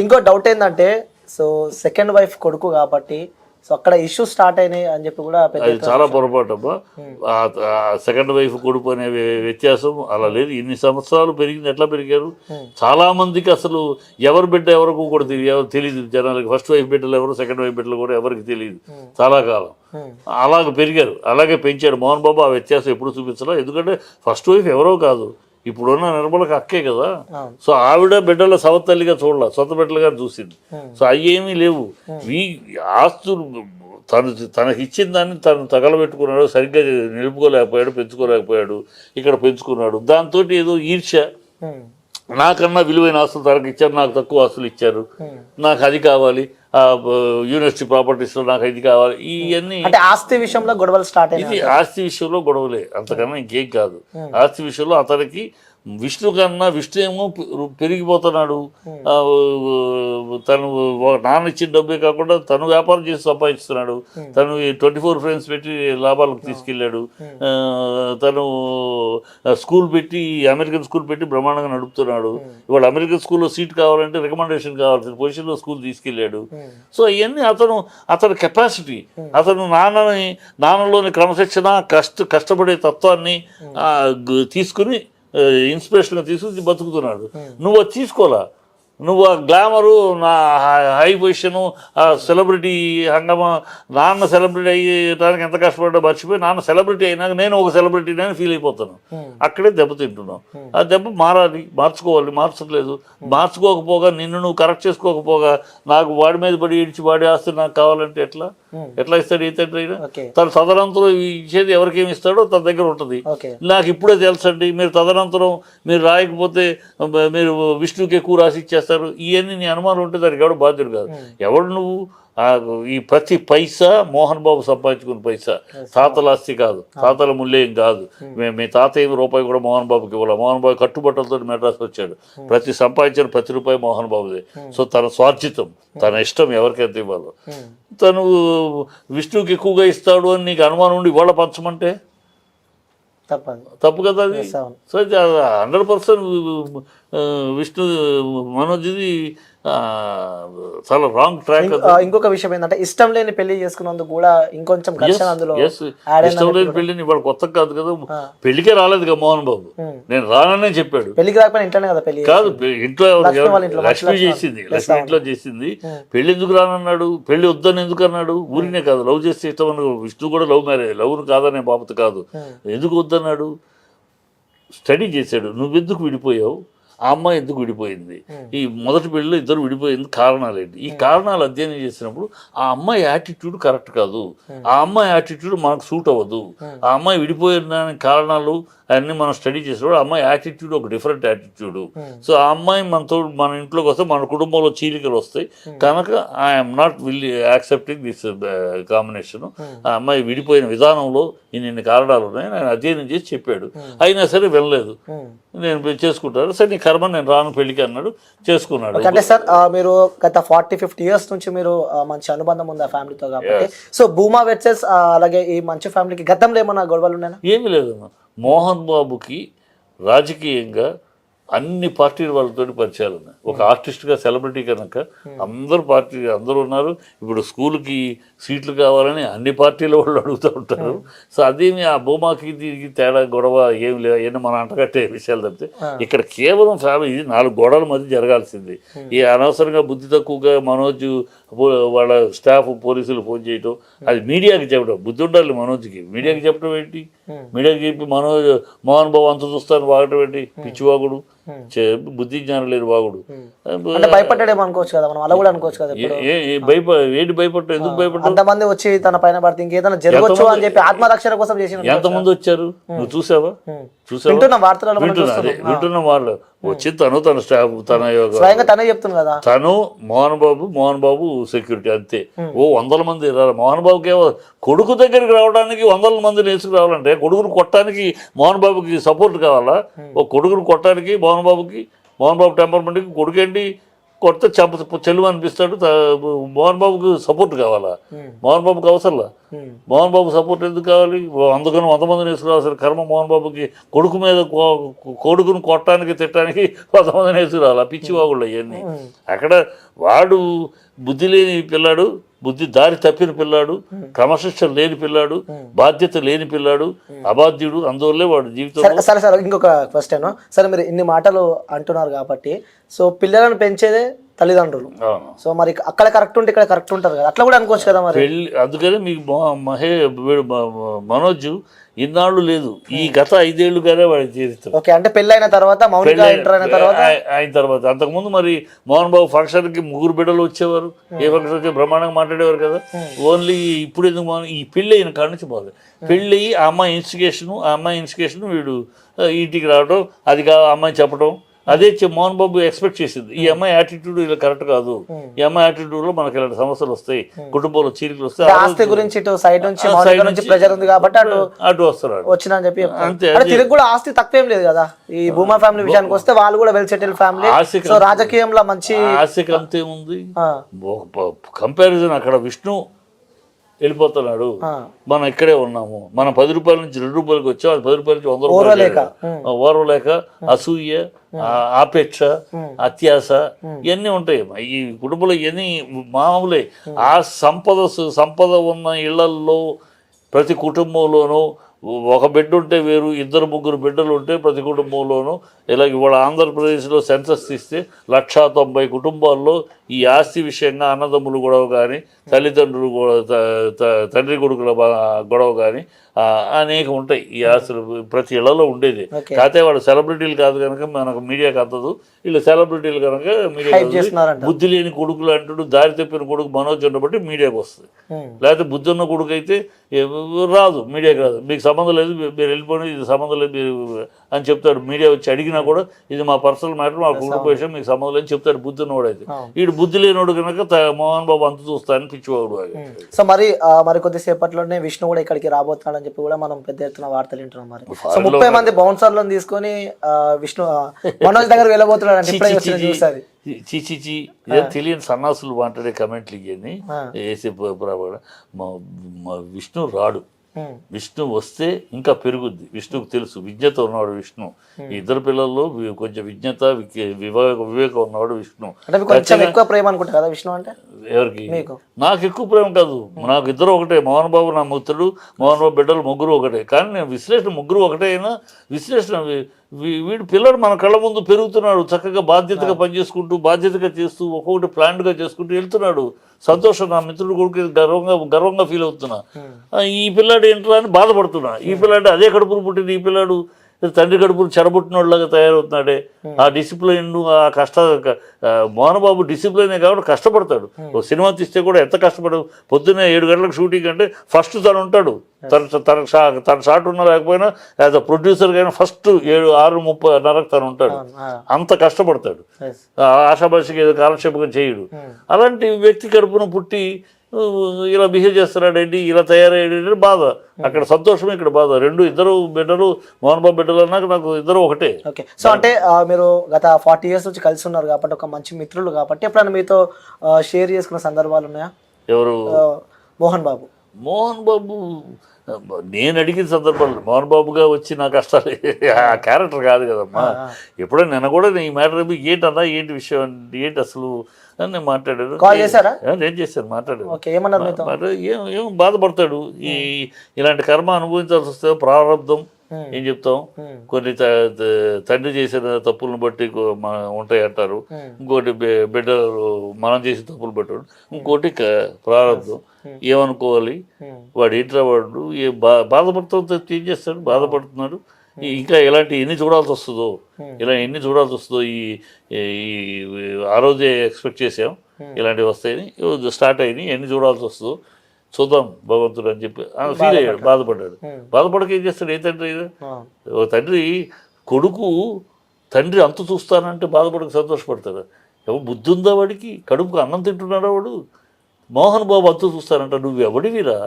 ఇంకో డౌట్ ఏంటంటే so second wife కొడుకు కాబట్టి సో అక్కడ ఇష్యూ స్టార్ట్ అయినాయి అని చెప్పి కూడా అది చాలా పొరపాటు అబ్బా. సెకండ్ వైఫ్ కొడుకు అనే వ్యత్యాసం అలా లేదు. ఇన్ని సంవత్సరాలు పెరిగింది, ఎట్లా పెరిగారు? చాలా మందికి అసలు ఎవరు బిడ్డ ఎవరికి కూడా తెలియదు జనాలకి. ఫస్ట్ వైఫ్ బిడ్డలు ఎవరు, సెకండ్ వైఫ్ బిడ్డలు కూడా ఎవరికి తెలియదు చాలా కాలం. అలాగే పెరిగారు, అలాగే పెంచాడు మోహన్ బాబు. ఆ వ్యత్యాసం ఎప్పుడు చూపించలా. ఎందుకంటే ఫస్ట్ వైఫ్ ఎవరో కాదు, ఇప్పుడున్న నిర్మలకు అక్కే కదా. సో ఆవిడ బిడ్డల సవతల్లిగా చూడాల, సొంత బిడ్డలుగా చూసింది. సో అవి ఏమీ లేవు. ఆస్తులు తనకి ఇచ్చిన దాన్ని తను తగలబెట్టుకున్నాడు, సరిగ్గా నిలుపుకోలేకపోయాడు, పెంచుకోలేకపోయాడు. ఇక్కడ పెంచుకున్నాడు. దాంతో ఏదో ఈర్ష్య, నాకన్నా విలువైన ఆస్తులు తనకు ఇచ్చారు, నాకు తక్కువ ఆస్తులు ఇచ్చారు, నాకు అది కావాలి, యూనివర్సిటీ ప్రాపర్టీస్లో నాకు ఇది కావాలి, ఇవన్నీ. అంటే ఆస్తి విషయంలో గొడవలు స్టార్ట్ అయ్యాయి. ఇది ఆస్తి విషయంలో గొడవలే, అంతకన్నా ఇంకేం కాదు. ఆస్తి విషయంలో అతనికి విష్ణు కన్నా విష్ణు ఏమో పెరిగిపోతున్నాడు. తను నాన్న ఇచ్చిన డబ్బే కాకుండా తను వ్యాపారం చేసి సంపాదిస్తున్నాడు. తను 24 ఫ్రేమ్స్ పెట్టి లాభాలకు తీసుకెళ్ళాడు. తను స్కూల్ పెట్టి, అమెరికన్ స్కూల్ పెట్టి బ్రహ్మాండంగా నడుపుతున్నాడు. ఇవాళ అమెరికన్ స్కూల్లో సీట్ కావాలంటే రికమెండేషన్ కావాల్సిన పొజిషన్లో స్కూల్ తీసుకెళ్ళాడు. సో ఇవన్నీ అతని కెపాసిటీ, అతను నాన్నలోని క్రమశిక్షణ, కష్టపడే తత్వాన్ని తీసుకుని ఇన్స్పిరేషన్గా తీసుకుని బతుకుతున్నాడు. నువ్వు అది తీసుకోవాలా. నువ్వు ఆ గ్లామరు, నా హై పొజిషను, ఆ సెలబ్రిటీ హంగమా, నాన్న సెలబ్రిటీ అయ్యడానికి ఎంత కష్టపడ్డా మర్చిపోయి నాన్న సెలబ్రిటీ అయినాక నేను ఒక సెలబ్రిటీ అని ఫీల్ అయిపోతాను. అక్కడే దెబ్బతింటున్నావు. ఆ దెబ్బ మారాలి, మార్చుకోవాలి. మార్చట్లేదు. మార్చుకోకపోగా, నిన్ను నువ్వు కరెక్ట్ చేసుకోకపోగా, నాకు వాడి మీద పడి ఇడిచి వాడి ఆస్తి నాకు కావాలంటే ఎట్లా ఇస్తాడు ఏ తండ్రి అయినా? తను తదనంతరం ఇచ్చేది ఎవరికేమి ఇస్తాడో తన దగ్గర ఉంటుంది. నాకు ఇప్పుడే తెలుసండి, మీరు తదనంతరం మీరు రాయకపోతే మీరు విష్ణుకి ఎక్కువ రాసి ఇచ్చేస్తారు, ఇవన్నీ నీ అనుమానం ఉంటే దానికి ఎవడు బాధ్యుడు కాదు. ఎవడు నువ్వు? ఈ ప్రతి పైసా మోహన్ బాబు సంపాదించుకున్న పైసా, తాతల ఆస్తి కాదు, తాతల ముల్లేం కాదు. మీ తాత ఏమి రూపాయి కూడా మోహన్ బాబుకి ఇవ్వాలి. మోహన్ బాబు కట్టుబట్టలతో మెడ్రాస్ వచ్చాడు. ప్రతి సంపాదించిన ప్రతి రూపాయి మోహన్ బాబుదే. సో తన స్వార్జితం, తన ఇష్టం ఎవరికైతే ఇవ్వాలో. తను విష్ణువుకి ఎక్కువగా ఇస్తాడు అని నీకు అనుమానం ఉండి ఇవాళ పంచమంటే తప్పు కదా అది. సో 100% విష్ణు మనోజ్ది చాలా రాంగ్ ట్రాక్. ఇంకొక విషయం ఏంటంటే ఇష్టం లేని పెళ్లి చేసుకున్నందుకు కూడా ఇంకొంచెం అందులో ఇష్టం లేని పెళ్లిని ఇవాళ కొత్త కాదు కదా. పెళ్లికే రాలేదు కదా మోహన్ బాబు. నేను రాననే చెప్పాడు. పెళ్లికి రాకపోయినా ఇంట్లోనే కదా పెళ్లి కాదు, ఇంట్లో లక్ష్మి చేసింది. లక్ష్మి ఇంట్లో చేసింది. పెళ్లి ఎందుకు రానన్నాడు? పెళ్లి వద్దని ఎందుకు అన్నాడు? ఊరినే కాదు, లవ్ చేస్తే ఇష్టం అన్నాడు. విష్ణు కూడా లవ్ మ్యారేజ్, లవ్ను కాదనే బాబత్ కాదు. ఎందుకు వద్దన్నాడు? స్టడీ చేశాడు. నువ్వెందుకు విడిపోయావు, ఆ అమ్మాయి ఎందుకు విడిపోయింది, ఈ మొదటి పెళ్ళిలో ఇద్దరు విడిపోయింది, కారణాలు ఏంటి? ఈ కారణాలు అధ్యయనం చేసినప్పుడు ఆ అమ్మాయి యాటిట్యూడ్ కరెక్ట్ కాదు, ఆ అమ్మాయి యాటిట్యూడ్ మనకు సూట్ అవ్వదు. ఆ అమ్మాయి విడిపోయిన కారణాలు అన్నీ మనం స్టడీ చేసినప్పుడు ఆ అమ్మాయి యాటిట్యూడ్ ఒక డిఫరెంట్ యాటిట్యూడ్. సో ఆ అమ్మాయి మన ఇంట్లోకి వస్తే మన కుటుంబంలో చీలికలు వస్తాయి కనుక I'm not accepting this combination. ఆ అమ్మాయి విడిపోయిన విధానంలో ఇన్ని కారణాలు ఉన్నాయి, నేను అధ్యయనం చేసి చెప్పాడు. అయినా సరే వెళ్ళలేదు. నేను చేసుకుంటాను, సరే నీ కర్మ, నేను రాను పెళ్లికి అన్నాడు. చేసుకున్నాడు. అంటే సార్ మీరు గత 40-50 years నుంచి మీరు మంచి అనుబంధం ఉంది ఆ ఫ్యామిలీతో కాబట్టి, సో భూమా వర్సెస్ అలాగే ఈ మంచి ఫ్యామిలీకి గతంలో ఏమన్నా గొడవలు ఉన్నాయా? ఏమీ లేదు. మోహన్ బాబుకి రాజకీయంగా అన్ని పార్టీల వాళ్ళతో పరిచయాలు ఉన్నాయి. ఒక ఆర్టిస్ట్గా, సెలబ్రిటీ కనుక అందరూ ఉన్నారు. ఇప్పుడు స్కూల్కి సీట్లు కావాలని అన్ని పార్టీల వాళ్ళు అడుగుతూ ఉంటారు. సో అదేమి ఆ భూమాకి దీనికి తేడా గొడవ ఏమి లేదు. అవన్నీ మన అంటగట్టే విషయాలు తప్పితే ఇక్కడ కేవలం ఫ్యామిలీ 4 గోడల మధ్య జరగాల్సింది. ఈ అనవసరంగా బుద్ధి తక్కువగా మనోజ్ వాళ్ళ స్టాఫ్ పోలీసులు ఫోన్ చేయటం, అది మీడియాకి చెప్పడం. బుద్ధి ఉండాలి మనోజ్కి. మీడియాకి చెప్పడం ఏంటి? మీడియాకి చెప్పి మోహన్ బాబు అంత చూస్తాను వాగటం ఏంటి? పిచ్చివాగుడు, బుద్ధి జ్ఞానం లేదు వాగుడు. భయపడ్డాడేమో అనుకోవచ్చు కదా మనం, అలా కూడా అనుకోవచ్చు కదా. ఏంటి భయపడ్డా? ఎందుకు భయపడ్డా? అంతమంది వచ్చి తన పైన పడితే ఇంకేదైనా జరగవచ్చు అని చెప్పి ఆత్మరక్షణ కోసం చేసిన ఎంతమంది వచ్చారు? నువ్వు చూసావా? వింటున్న వార్తలు వింటున్న వాళ్ళు వచ్చి తన స్టాఫ్ తనే చెప్తుంది కదా. తను మోహన్ బాబు సెక్యూరిటీ అంతే. 100 మంది మోహన్ బాబుకి కొడుకు దగ్గరికి రావడానికి 100 మంది నేర్చుకురావాలంటే కొడుకును కొట్టడానికి మోహన్ బాబుకి సపోర్ట్ కావాలా? ఓ కొడుకును కొట్టడానికి మోహన్ బాబు టెంపర్మెంట్కి కొడుకేంటి కొడితే చెల్లు అనిపిస్తాడు. మోహన్ బాబుకి సపోర్ట్ కావాలా? మోహన్ బాబుకి అవసరంలా. మోహన్ బాబు సపోర్ట్ ఎందుకు కావాలి? అందుకని 100 మందిని వేసుకురావాల్సిన కర్మ మోహన్ బాబుకి. కొడుకు మీద కొడుకును కొట్టడానికి తిట్టడానికి 100 మందిని వేసుకురావాలి. పిచ్చివాగుళ్ళు అవన్నీ. అక్కడ వాడు బుద్ధి లేని పిల్లాడు, బుద్ధి దారి తప్పిన పిల్లాడు, క్రమశిక్షణ లేని పిల్లాడు, బాధ్యత లేని పిల్లాడు, అబాధ్యుడు. అందువల్లే వాడు జీవితం. సరే సరే, ఇంకొక క్వశ్చన్. సరే, మీరు ఇన్ని మాటలు అంటున్నారు కాబట్టి, సో పిల్లలను పెంచేదే తల్లిదండ్రులు. సో మరి అక్కడ కరెక్ట్ ఉంటే ఇక్కడ కరెక్ట్ ఉంటారు కదా, అట్లా కూడా అనుకోవచ్చు కదా మరి. అందుకనే మీకు మనోజ్ ఇన్నాళ్ళు లేదు, ఈ గత 5 ఏళ్ళుగానే వాడి జీవితం. ఓకే, అంటే పెళ్ళైన తర్వాత, మౌనిక ఎంటర్ అయిన తర్వాత అంతకుముందు మరి మోహన్ బాబు ఫంక్షన్కి 3 బిడ్డలు వచ్చేవారు. ఏ ఫంక్షన్కి బ్రహ్మాండంగా మాట్లాడేవారు కదా. ఓన్లీ ఇప్పుడు ఎందుకు ఈ పెళ్ళి అయిన కాడ నుంచి బాగా పెళ్ళి అయ్యి ఆ అమ్మాయి ఇన్స్టిగేషన్ వీడు ఇంటికి రావడం, అది అమ్మాయి చెప్పడం, అదే మోహన్ బాబు ఎక్స్పెక్ట్ చేసింది. ఈ అమ్మాయి యాటిట్యూడ్ ఇలా కరెక్ట్ కాదు, ఈ అమ్మాయి యాటిట్యూడ్ లో మనకి ఇలాంటి సమస్యలు వస్తాయి, కుటుంబంలో చీలికలు వస్తాయి. ఆస్తి గురించి ఇటు సైడ్ నుంచి ప్రెజర్ ఉంది కాబట్టి అటు వస్తున్నాడు వచ్చిన అని చెప్పి అంతే. తిరిగి కూడా ఆస్తి తక్కువేం లేదు కదా. ఈ భూమా ఫ్యామిలీ విషయానికి వస్తే వాళ్ళు కూడా వెల్ సెటిల్ ఫ్యామిలీ. సో రాజకీయంలో మంచి ఆస్తికి అంతేముంది కంపారిజన్. అక్కడ విష్ణు వెళ్ళిపోతున్నాడు, మనం ఇక్కడే ఉన్నాము. మనం 10 రూపాయల నుంచి 2 రూపాయలకి వచ్చాం, అది 10 రూపాయల నుంచి 100 రూపాయలు. ఓర్వలేక, అసూయ, ఆపేక్ష, అత్యాస ఇవన్నీ ఉంటాయి ఈ కుటుంబంలో. ఇవన్నీ మామూలే. ఆ సంపద ఉన్న ఇళ్లల్లో ప్రతి కుటుంబంలోనూ ఒక బిడ్డ ఉంటే వేరు, 2, 3 బిడ్డలు ఉంటే ప్రతి కుటుంబంలోనూ. ఇలాగ ఇవాళ ఆంధ్రప్రదేశ్లో సెన్సస్ తీస్తే 190 కుటుంబాల్లో ఈ ఆస్తి విషయంగా అన్నదమ్ములు గొడవ కానీ, తల్లిదండ్రులు తండ్రి కొడుకుల గొడవ కానీ అనేక ఉంటాయి. ఈ ఆస్తులు ప్రతి ఇళ్లలో ఉండేది. కాకపోతే వాళ్ళు సెలబ్రిటీలు కాదు కనుక మనకు మీడియాకి అందదు. వీళ్ళు సెలబ్రిటీలు కనుక మీడియా బుద్ధి లేని కొడుకులు అంటాడు, దారి తప్పిన కొడుకు మనోజ్ బట్టి మీడియాకి వస్తుంది. లేకపోతే బుద్ధి ఉన్న కొడుకు అయితే రాదు, మీడియాకి రాదు. మీకు సంబంధం లేదు, మీరు వెళ్ళిపోయిన ఇది సంబంధం లేదు మీరు అని చెప్తాడు. మీడియా వచ్చి అడిగినా కూడా ఇది మా పర్సనల్ మ్యాటర్, మా కుటుంబ విషయం, మీకు సంబంధం లేదని చెప్తాడు బుద్ధి ఉన్నవాడు అయితే. వీడు బుద్ధి లేనివాడు కనుక మోహన్ బాబు అంత చూస్తానని పిచ్చివాడు. సో మరి కొద్దిసేపట్లోనే విష్ణు కూడా ఇక్కడికి రాబోతున్నాడు అని చెప్పి కూడా మనం పెద్ద ఎత్తున వార్తలు వింటున్నాం. మరి సో 30 మంది బౌన్సర్లను తీసుకొని విష్ణు మనోజ్ దగ్గర వెళ్ళబోతున్నాడు అంటే చీచి ఇదే తెలియని సన్నాసులు మాట్లాడే కమెంట్లు ఇవన్నీ వేసే విష్ణు రాడు. విష్ణు వస్తే ఇంకా పెరుగుద్ది. విష్ణుకు తెలుసు, విజ్ఞత ఉన్నవాడు విష్ణు. ఈ 2 పిల్లల్లో కొంచెం విజ్ఞత వివేకం ఉన్నవాడు విష్ణు. ఎక్కువ ప్రేమ అనుకుంటా కదా విష్ణు అంటే. ఎవరికి? నాకు ఎక్కువ ప్రేమ కాదు, నాకు ఇద్దరు ఒకటే. మోహన్ బాబు నా మిత్రుడు, మోహన్ బాబు బిడ్డలు ముగ్గురు ఒకటే. కానీ నేను విశ్లేషణ ముగ్గురు ఒకటే అయినా విశ్లేషణ వీడు పిల్లడు మన కళ్ళ ముందు పెరుగుతున్నాడు, చక్కగా బాధ్యతగా పనిచేసుకుంటూ బాధ్యతగా చేస్తూ ఒక్కొక్కటి ప్లాన్డ్గా చేసుకుంటూ వెళ్తున్నాడు. సంతోషం, నా మిత్రుడు కొడుకు గర్వంగా ఫీల్ అవుతున్నా. ఈ పిల్లాడు ఏంట్రా అని బాధపడుతున్నా. ఈ పిల్లాడు అదే కడుపును పుట్టింది, ఈ పిల్లాడు తండ్రి కడుపును చెడబుట్టినోళ్ళగా తయారవుతున్నాడే. ఆ డిసిప్లైన్, ఆ మోహన్ బాబు డిసిప్లైనే కాబట్టి కష్టపడతాడు. ఒక సినిమా తీస్తే కూడా ఎంత కష్టపడదు. పొద్దున్నే 7 గంటలకు షూటింగ్ అంటే ఫస్ట్ తను ఉంటాడు. తన షాట్ ఉన్నా లేకపోయినా యాజ్ అ ప్రొడ్యూసర్ కానీ ఫస్ట్ 6:30 తను ఉంటాడు. అంత కష్టపడతాడు. ఆశాభాషకి ఏదో కాలక్షేపం చేయడు. అలాంటి వ్యక్తి కడుపున పుట్టి ఇలా బిహేవ్ చేస్తున్నాడేంటి, ఇలా తయారయ్యాడు బాధ. అక్కడ సంతోషం, ఇక్కడ బాధ. ఇద్దరు బిడ్డలు, మోహన్ బాబు బిడ్డలు అన్నాక నాకు ఇద్దరు ఒకటే. ఓకే, సో అంటే మీరు గత 40 years నుంచి కలిసి ఉన్నారు కాబట్టి, ఒక మంచి మిత్రులు కాబట్టి, ఎప్పుడైనా మీతో షేర్ చేసుకున్న సందర్భాలు ఉన్నాయా? ఎవరు? మోహన్ బాబు. మోహన్ బాబు నేను అడిగిన సందర్భాలు మోహన్ బాబుగా వచ్చి నా కష్టాలు ఆ క్యారెక్టర్ కాదు కదమ్మా. ఎప్పుడైనా నిన్న కూడా ఈ మ్యాటర్ ఏంటన్నా, ఏంటి విషయం, ఏంటి అసలు అని నేను మాట్లాడాను. నేను చేశాను, మాట్లాడాను. ఏం బాధపడతాడు. ఇలాంటి కర్మ అనుభవించాల్సి వస్తే ప్రారంధం ఏం చెప్తాం. కొన్ని తండ్రి చేసిన తప్పులను బట్టి ఉంటాయి అంటారు. ఇంకోటి బిడ్డలు మనం చేసిన తప్పులు పెట్టాడు. ఇంకోటి ప్రారంభం. ఏమనుకోవాలి, వాడు ఏంట్రా వాడు బాధపడుతూ ఏం చేస్తాడు, బాధపడుతున్నాడు. ఇంకా ఇలాంటి ఎన్ని చూడాల్సి వస్తుందో ఈ ఆ రోజే ఎక్స్పెక్ట్ చేసాం ఇలాంటివి వస్తాయని, స్టార్ట్ అయినాయి. ఎన్ని చూడాల్సి వస్తుందో చూద్దాం భగవంతుడు అని చెప్పి ఫీల్ అయ్యాడు, బాధపడ్డాడు. బాధపడక ఏం చేస్తాడు? ఏ తండ్రి? ఓ తండ్రి కొడుకు తండ్రి అంత చూస్తానంటే బాధపడక సంతోషపడతాడు. ఎవరు బుద్ధి ఉందా వాడికి? కడుపుకు అన్నం తింటున్నాడా వాడు? మోహన్ బాబు అంత చూస్తానంట. నువ్వు ఎవడివిరా?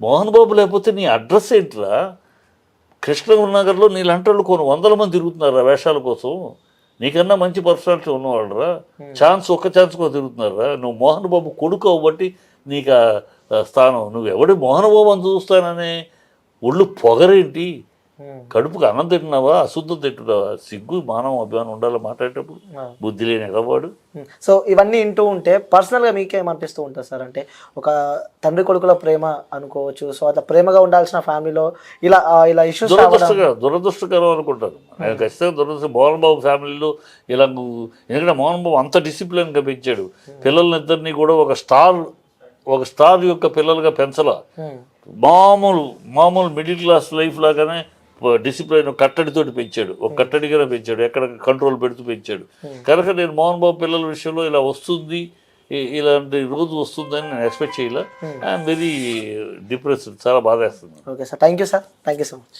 మోహన్ బాబు లేకపోతే నీ అడ్రస్ ఏంట్రా? కృష్ణనగర్లో నీలాంటి వాళ్ళు కొన్ని 100 మంది తిరుగుతున్నారు వేషాల కోసం. నీకన్నా మంచి పర్సనాలిటీ ఉన్నవాళ్ళరా, ఛాన్స్ ఒక్క ఛాన్స్ కూడా తిరుగుతున్నారా. నువ్వు మోహన్ బాబు కొడుకు అవ్వబట్టి నీకు ఆ స్థానం. నువ్వు ఎవడి మోహన్ బాబు అని చూస్తాననే ఒళ్ళు పొగరేంటి? కడుపుకి అన్నం తింటున్నావా, అశుద్ధం తింటున్నావా? సిగ్గు మానవ అభిమానం ఉండాలి మాట్లాడేటప్పుడు. బుద్ధి లేని ఎగవాడు. సో ఇవన్నీ వింటూ ఉంటే పర్సనల్గా మీకేమనిపిస్తూ ఉంటుంది సార్? అంటే ఒక తండ్రి కొడుకుల ప్రేమ అనుకోవచ్చు, సో అట్లా ప్రేమగా ఉండాల్సిన ఫ్యామిలీలో ఇలా ఇలా ఇష్యూస్ దురదృష్టకరం అనుకుంటాను నేను. ఖచ్చితంగా దురదృష్టం. మోహన్ బాబు ఫ్యామిలీలో ఇలా ఎందుకంటే మోహన్ బాబు అంత డిసిప్లిన్గా పెంచాడు. పిల్లలిద్దరినీ కూడా ఒక స్టార్ యొక్క పిల్లలుగా పెంచలా. మామూలు మిడిల్ క్లాస్ లైఫ్ లాగానే డిసిప్లైన్ కట్టడితోటి పెంచాడు. ఒక కట్టడిగానే పెంచాడు, ఎక్కడ కంట్రోల్ పెడుతూ పెంచాడు. కనుక నేను మోహన్ బాబు పిల్లల విషయంలో ఇలా వస్తుంది, ఇలాంటి రోజు వస్తుందని నేను ఎక్స్పెక్ట్ చేయలే. I'm very depressed. చాలా బాధేస్తుంది. Okay sir, thank you sir, thank you so much.